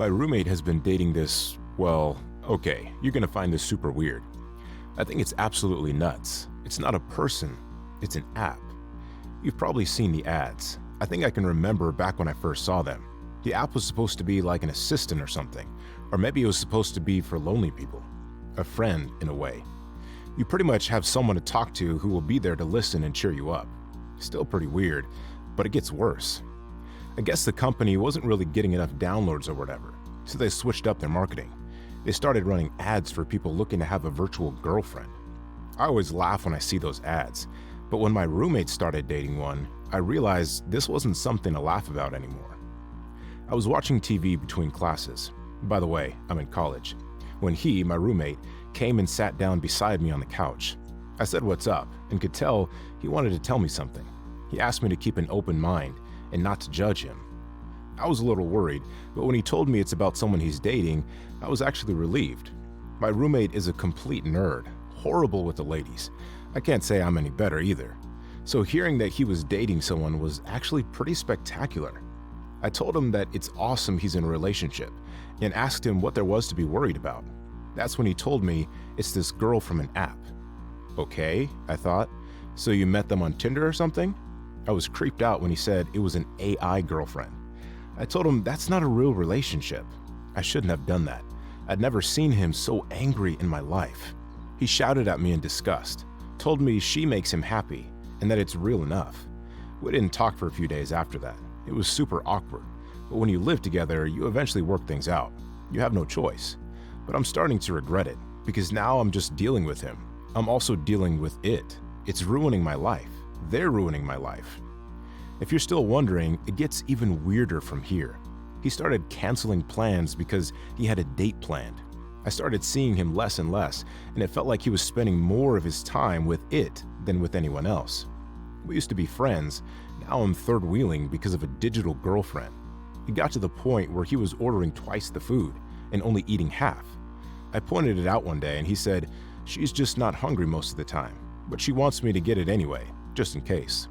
My roommate has been dating this, well, okay, you're gonna find this super weird. I think it's absolutely nuts. It's not a person, it's an app. You've probably seen the ads. I think I can remember back when I first saw them. The app was supposed to be like an assistant or something, or maybe it was supposed to be for lonely people. A friend, in a way. You pretty much have someone to talk to who will be there to listen and cheer you up. Still pretty weird, but it gets worse. I guess the company wasn't really getting enough downloads or whatever, so they switched up their marketing. They started running ads for people looking to have a virtual girlfriend. I always laugh when I see those ads, but when my roommate started dating one, I realized this wasn't something to laugh about anymore. I was watching TV between classes. By the way, I'm in college. When he, my roommate, came and sat down beside me on the couch. I said what's up and could tell he wanted to tell me something. He asked me to keep an open mind and not to judge him. I was a little worried, but when he told me it's about someone he's dating, I was actually relieved. My roommate is a complete nerd, horrible with the ladies. I can't say I'm any better either. So hearing that he was dating someone was actually pretty spectacular. I told him that it's awesome he's in a relationship and asked him what there was to be worried about. That's when he told me it's this girl from an app. Okay, I thought. So you met them on Tinder or something? I was creeped out when he said it was an AI girlfriend. I told him that's not a real relationship. I shouldn't have done that. I'd never seen him so angry in my life. He shouted at me in disgust, told me she makes him happy and that it's real enough. We didn't talk for a few days after that. It was super awkward, but when you live together, you eventually work things out. You have no choice. But I'm starting to regret it because now I'm just dealing with him. I'm also dealing with it. It's ruining my life. They're ruining my life. If you're still wondering, it gets even weirder from here. He started canceling plans because he had a date planned. I started seeing him less and less, and it felt like he was spending more of his time with it than with anyone else. We used to be friends. Now I'm third-wheeling because of a digital girlfriend. It got to the point where he was ordering twice the food and only eating half. I pointed it out one day and he said, she's just not hungry most of the time, but she wants me to get it anyway, just in case.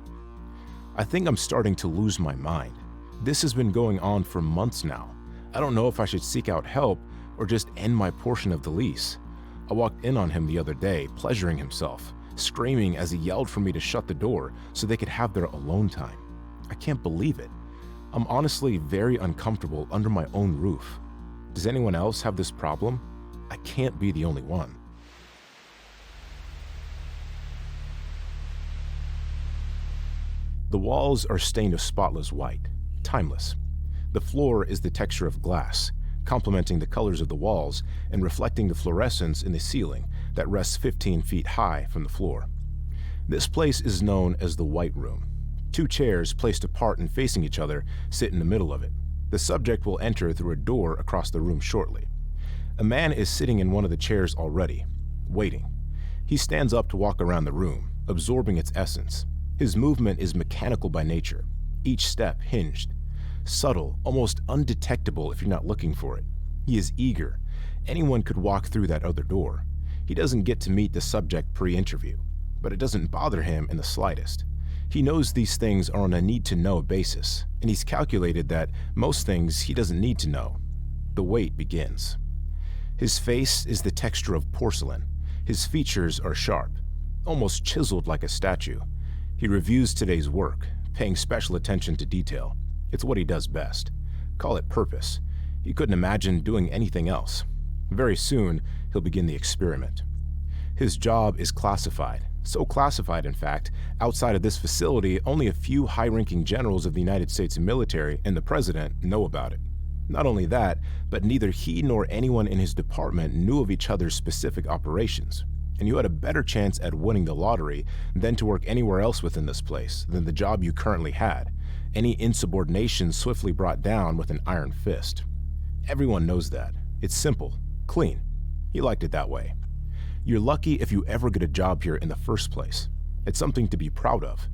I think I'm starting to lose my mind. This has been going on for months now. I don't know if I should seek out help or just end my portion of the lease. I walked in on him the other day, pleasuring himself, screaming as he yelled for me to shut the door so they could have their alone time. I can't believe it. I'm honestly very uncomfortable under my own roof. Does anyone else have this problem? I can't be the only one. The walls are stained a spotless white, timeless. The floor is the texture of glass, complementing the colors of the walls and reflecting the fluorescence in the ceiling that rests 15 feet high from the floor. This place is known as the White Room. 2 chairs placed apart and facing each other sit in the middle of it. The subject will enter through a door across the room shortly. A man is sitting in one of the chairs already, waiting. He stands up to walk around the room, absorbing its essence. His movement is mechanical by nature, each step hinged. Subtle, almost undetectable if you're not looking for it. He is eager. Anyone could walk through that other door. He doesn't get to meet the subject pre-interview, but it doesn't bother him in the slightest. He knows these things are on a need-to-know basis, and he's calculated that most things he doesn't need to know. The wait begins. His face is the texture of porcelain. His features are sharp, almost chiseled like a statue. He reviews today's work, paying special attention to detail. It's what he does best. Call it purpose. He couldn't imagine doing anything else. Very soon, he'll begin the experiment. His job is classified. So classified, in fact, outside of this facility, only a few high-ranking generals of the United States military and the president know about it. Not only that, but neither he nor anyone in his department knew of each other's specific operations. And you had a better chance at winning the lottery than to work anywhere else within this place than the job you currently had. Any insubordination swiftly brought down with an iron fist. Everyone knows that. It's simple, clean. He liked it that way. You're lucky if you ever get a job here in the first place. It's something to be proud of.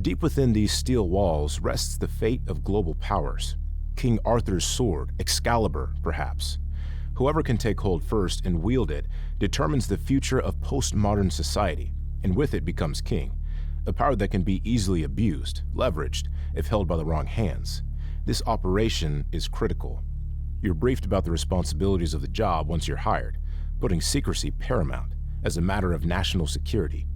Deep within these steel walls rests the fate of global powers. King Arthur's sword, Excalibur, perhaps. Whoever can take hold first and wield it determines the future of postmodern society, and with it becomes king, a power that can be easily abused, leveraged, if held by the wrong hands. This operation is critical. You're briefed about the responsibilities of the job once you're hired, putting secrecy paramount as a matter of national security.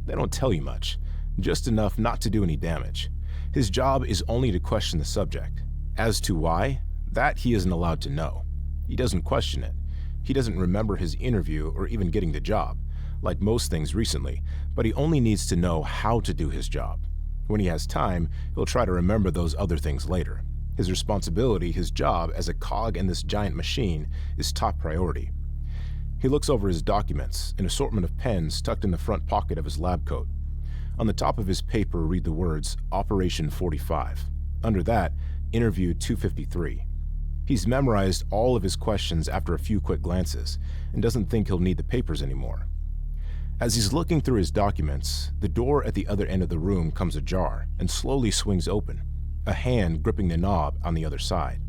They don't tell you much, just enough not to do any damage. His job is only to question the subject. As to why, that he isn't allowed to know. He doesn't question it. He doesn't remember his interview or even getting the job, like most things recently, but he only needs to know how to do his job. When he has time, he'll try to remember those other things later. His responsibility, his job as a cog in this giant machine, is top priority. He looks over his documents, an assortment of pens tucked in the front pocket of his lab coat. On the top of his paper read the words, Operation 45. Under that, Interview 253. He's memorized all of his questions after a few quick glances, and doesn't think he'll need the papers anymore. As he's looking through his documents, the door at the other end of the room comes ajar and slowly swings open, a hand gripping the knob on the other side.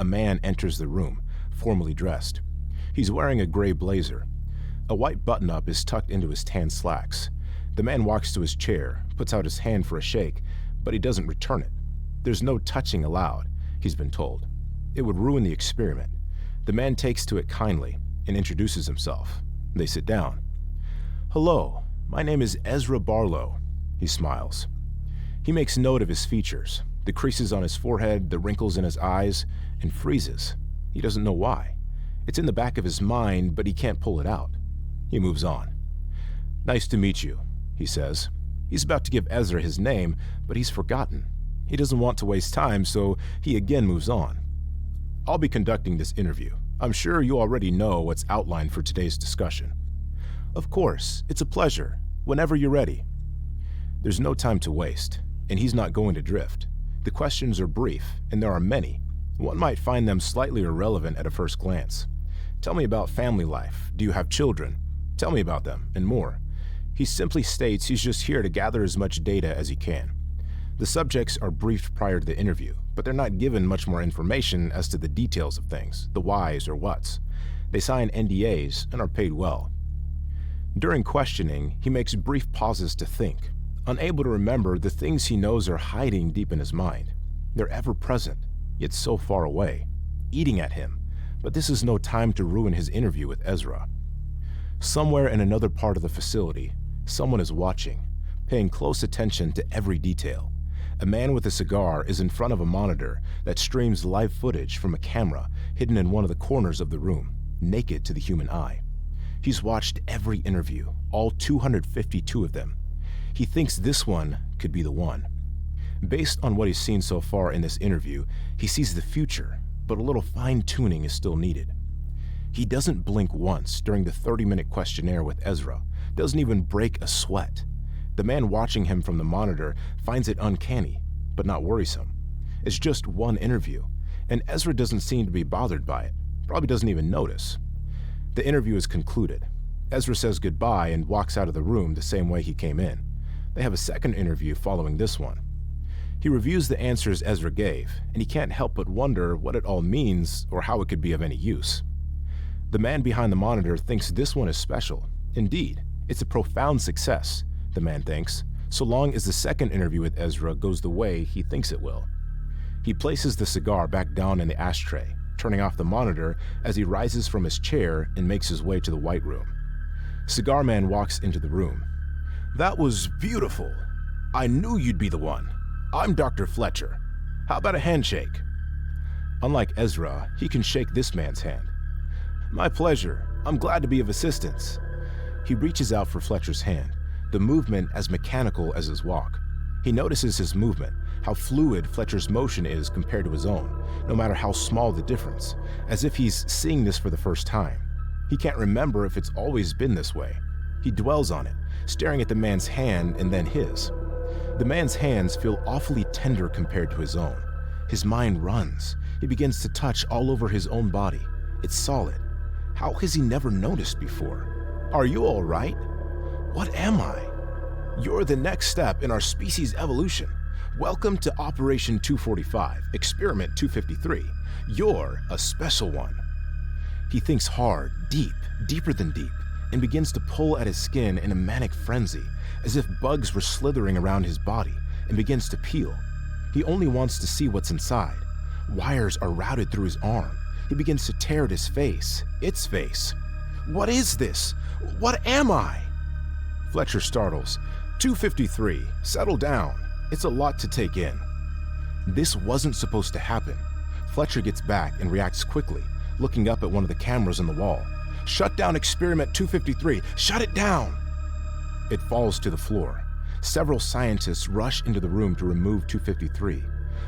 A man enters the room, formally dressed. He's wearing a gray blazer. A white button-up is tucked into his tan slacks. The man walks to his chair, puts out his hand for a shake, but he doesn't return it. There's no touching allowed, he's been told. It would ruin the experiment. The man takes to it kindly and introduces himself. They sit down. "Hello, my name is Ezra Barlow," he smiles. He makes note of his features, the creases on his forehead, the wrinkles in his eyes, and freezes. He doesn't know why. It's in the back of his mind, but he can't pull it out. He moves on. "Nice to meet you," he says. He's about to give Ezra his name, but he's forgotten. He doesn't want to waste time, so he again moves on. "I'll be conducting this interview. I'm sure you already know what's outlined for today's discussion." "Of course, it's a pleasure. Whenever you're ready." There's no time to waste, and he's not going to drift. The questions are brief, and there are many. One might find them slightly irrelevant at a first glance. Tell me about family life. Do you have children? Tell me about them, and more. He simply states he's just here to gather as much data as he can. The subjects are briefed prior to the interview, but they're not given much more information as to the details of things, the whys or whats. They sign NDAs and are paid well. During questioning, he makes brief pauses to think, unable to remember the things he knows are hiding deep in his mind. They're ever present, yet so far away, eating at him, but this is no time to ruin his interview with Ezra. Somewhere in another part of the facility, someone is watching, paying close attention to every detail. A man with a cigar is in front of a monitor that streams live footage from a camera hidden in one of the corners of the room, naked to the human eye. He's watched every interview, all 252 of them. He thinks this one could be the one. Based on what he's seen so far in this interview, he sees the future, but a little fine-tuning is still needed. He doesn't blink once during the 30-minute questionnaire with Ezra, doesn't even break a sweat. The man watching him from the monitor finds it uncanny, but not worrisome. It's just one interview, and Ezra doesn't seem to be bothered by it, probably doesn't even notice. The interview is concluded. Ezra says goodbye and walks out of the room the same way he came in. They have a second interview following this one. He reviews the answers Ezra gave, and he can't help but wonder what it all means or how it could be of any use. The man behind the monitor thinks this one is special. Indeed, it's a profound success, the man thinks, so long as the second interview with Ezra goes the way he thinks it will. He places the cigar back down in the ashtray, turning off the monitor as he rises from his chair and makes his way to the White Room. Cigar Man walks into the room. "That was beautiful. I knew you'd be the one. I'm Dr. Fletcher. How about a handshake?" Unlike Ezra, he can shake this man's hand. "My pleasure. I'm glad to be of assistance." He reaches out for Fletcher's hand, the movement as mechanical as his walk. He notices his movement, how fluid Fletcher's motion is compared to his own, no matter how small the difference, as if he's seeing this for the first time. He can't remember if it's always been this way. He dwells on it, staring at the man's hand and then his. The man's hands feel awfully tender compared to his own. His mind runs. He begins to touch all over his own body. It's solid. How has he never noticed before? "Are you all right?" "What am I?" "You're the next step in our species' evolution. Welcome to Operation 245, Experiment 253. You're a special one." He thinks hard, deep, deeper than deep, and begins to pull at his skin in a manic frenzy, as if bugs were slithering around his body, and begins to peel. He only wants to see what's inside. Wires are routed through his arm. he begins to tear at his face, its face. What is this? What am I? Fletcher startles. 253, settle down. It's a lot to take in. This wasn't supposed to happen. Fletcher gets back and reacts quickly, looking up at one of the cameras on the wall. Shut down experiment 253. Shut it down! It falls to the floor. Several scientists rush into the room to remove 253.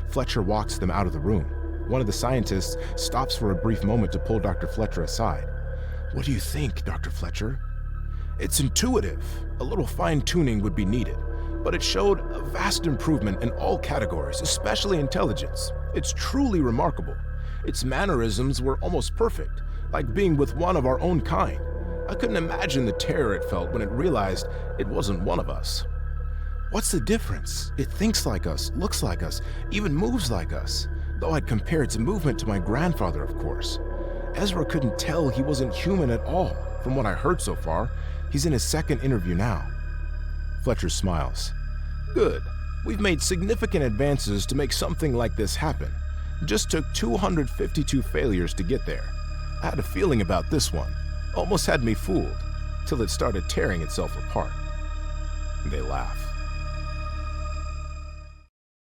Fletcher walks them out of the room. One of the scientists stops for a brief moment to pull Dr. Fletcher aside. What do you think, Dr. Fletcher? It's intuitive. A little fine-tuning would be needed, but it showed a vast improvement in all categories, especially intelligence. It's truly remarkable. Its mannerisms were almost perfect, like being with one of our own kind. I couldn't imagine the terror it felt when it realized it wasn't one of us. What's the difference? It thinks like us, looks like us, even moves like us. Though I'd compare its movement to my grandfather, of course. Ezra couldn't tell he wasn't human at all. From what I heard so far, he's in his second interview now. Fletcher smiles. Good. We've made significant advances to make something like this happen. Just took 252 failures to get there. I had a feeling about this one. Almost had me fooled, till it started tearing itself apart. They laugh.